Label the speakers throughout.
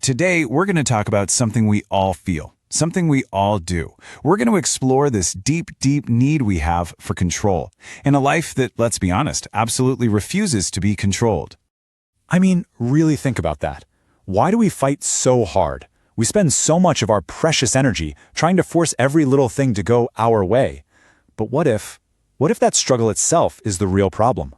Speaker 1: Today, we're going to talk about something we all feel, something we all do. We're going to explore this deep, deep need we have for control in a life that, let's be honest, absolutely refuses to be controlled.
Speaker 2: I mean, really think about that. Why do we fight so hard? We spend so much of our precious energy trying to force every little thing to go our way. But what if that struggle itself is the real problem?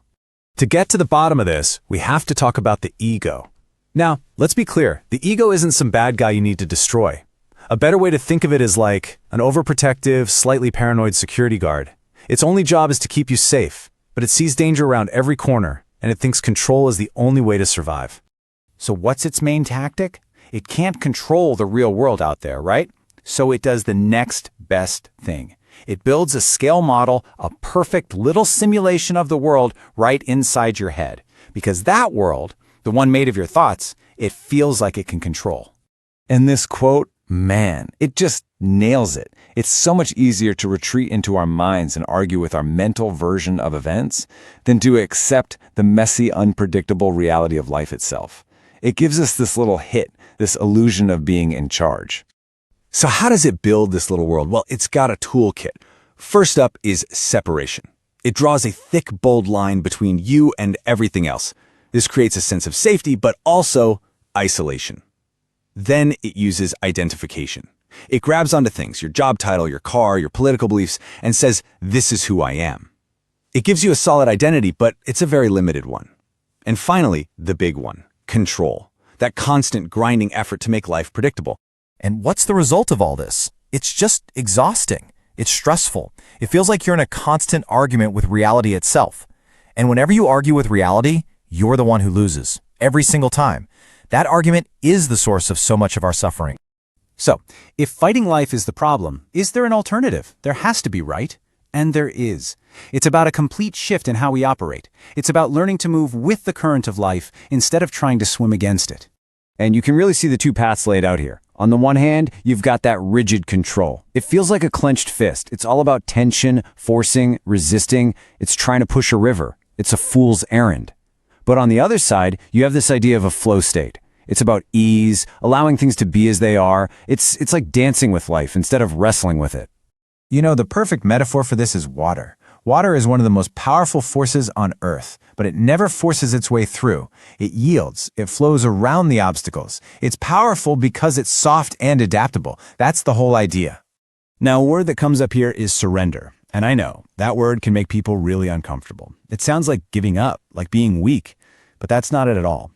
Speaker 2: To get to the bottom of this, we have to talk about the ego. Now, let's be clear, the ego isn't some bad guy you need to destroy. A better way to think of it is like an overprotective, slightly paranoid security guard. Its only job is to keep you safe, but it sees danger around every corner, and it thinks control is the only way to survive.
Speaker 3: So what's its main tactic? It can't control the real world out there, right? So it does the next best thing. It builds a scale model, a perfect little simulation of the world right inside your head. Because that world, the one made of your thoughts, it feels like it can control.
Speaker 1: And this quote, man, it just nails it. It's so much easier to retreat into our minds and argue with our mental version of events than to accept the messy, unpredictable reality of life itself. It gives us this little hit, this illusion of being in charge.
Speaker 2: So how does it build this little world? Well, it's got a toolkit. First up is separation. It draws a thick, bold line between you and everything else. This creates a sense of safety, but also isolation. Then it uses identification. It grabs onto things, your job title, your car, your political beliefs, and says, this is who I am. It gives you a solid identity, but it's a very limited one. And finally, the big one, control. That constant grinding effort to make life predictable.
Speaker 4: And what's the result of all this? It's just exhausting. It's stressful. It feels like you're in a constant argument with reality itself. And whenever you argue with reality, you're the one who loses, every single time. That argument is the source of so much of our suffering.
Speaker 3: So, if fighting life is the problem, is there an alternative? There has to be, right? And there is. It's about a complete shift in how we operate. It's about learning to move with the current of life instead of trying to swim against it.
Speaker 5: And you can really see the two paths laid out here. On the one hand, you've got that rigid control. It feels like a clenched fist. It's all about tension, forcing, resisting. It's trying to push a river. It's a fool's errand. But on the other side, you have this idea of a flow state. It's about ease, allowing things to be as they are. It's like dancing with life instead of wrestling with it.
Speaker 6: You know, the perfect metaphor for this is water. Water is one of the most powerful forces on Earth, but it never forces its way through. It yields. It flows around the obstacles. It's powerful because it's soft and adaptable. That's the whole idea.
Speaker 2: Now, a word that comes up here is surrender. And I know, that word can make people really uncomfortable. It sounds like giving up, like being weak, but that's not it at all.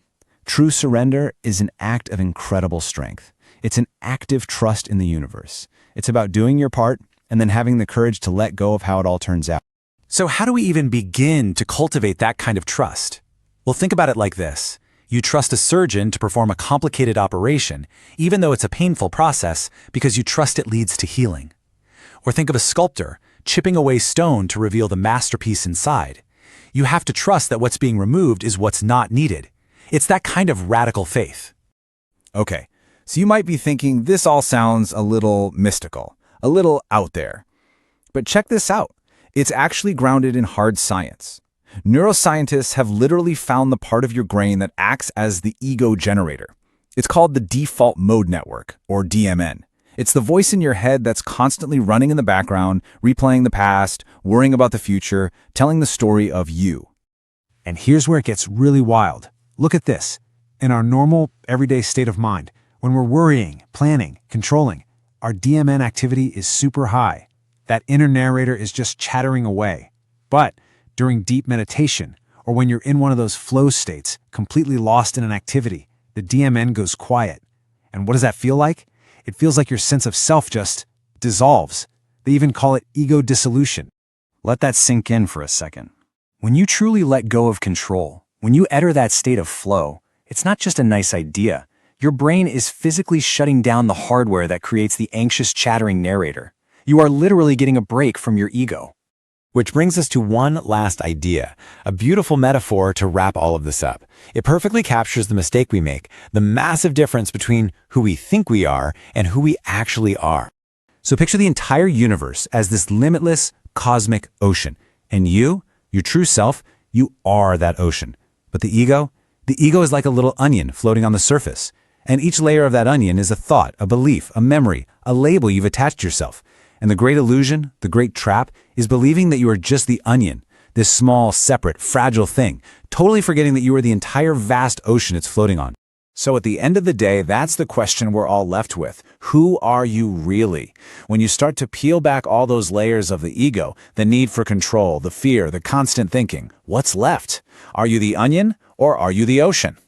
Speaker 2: True surrender is an act of incredible strength. It's an active trust in the universe. It's about doing your part and then having the courage to let go of how it all turns out. So how do we even begin to cultivate that kind of trust? Well, think about it like this. You trust a surgeon to perform a complicated operation, even though it's a painful process, because you trust it leads to healing. Or think of a sculptor chipping away stone to reveal the masterpiece inside. You have to trust that what's being removed is what's not needed. It's that kind of radical faith.
Speaker 6: Okay, so you might be thinking this all sounds a little mystical, a little out there. But check this out. It's actually grounded in hard science. Neuroscientists have literally found the part of your brain that acts as the ego generator. It's called the default mode network, or DMN. It's the voice in your head that's constantly running in the background, replaying the past, worrying about the future, telling the story of you.
Speaker 7: And here's where it gets really wild. Look at this. In our normal, everyday state of mind, when we're worrying, planning, controlling, our DMN activity is super high. That inner narrator is just chattering away. But during deep meditation, or when you're in one of those flow states, completely lost in an activity, the DMN goes quiet. And what does that feel like? It feels like your sense of self just dissolves. They even call it ego dissolution.
Speaker 2: Let that sink in for a second. When you truly let go of control, when you enter that state of flow, it's not just a nice idea. Your brain is physically shutting down the hardware that creates the anxious, chattering narrator. You are literally getting a break from your ego. Which brings us to one last idea, a beautiful metaphor to wrap all of this up. It perfectly captures the mistake we make, the massive difference between who we think we are and who we actually are. So picture the entire universe as this limitless, cosmic ocean. And you, your true self, you are that ocean. But the ego is like a little onion floating on the surface.
Speaker 3: And each layer of that onion is a thought, a belief, a memory, a label you've attached yourself. And the great illusion, the great trap, is believing that you are just the onion, this small, separate, fragile thing, totally forgetting that you are the entire vast ocean it's floating on. So at the end of the day, that's the question we're all left with. Who are you really? When you start to peel back all those layers of the ego, the need for control, the fear, the constant thinking, what's left? Are you the onion or are you the ocean?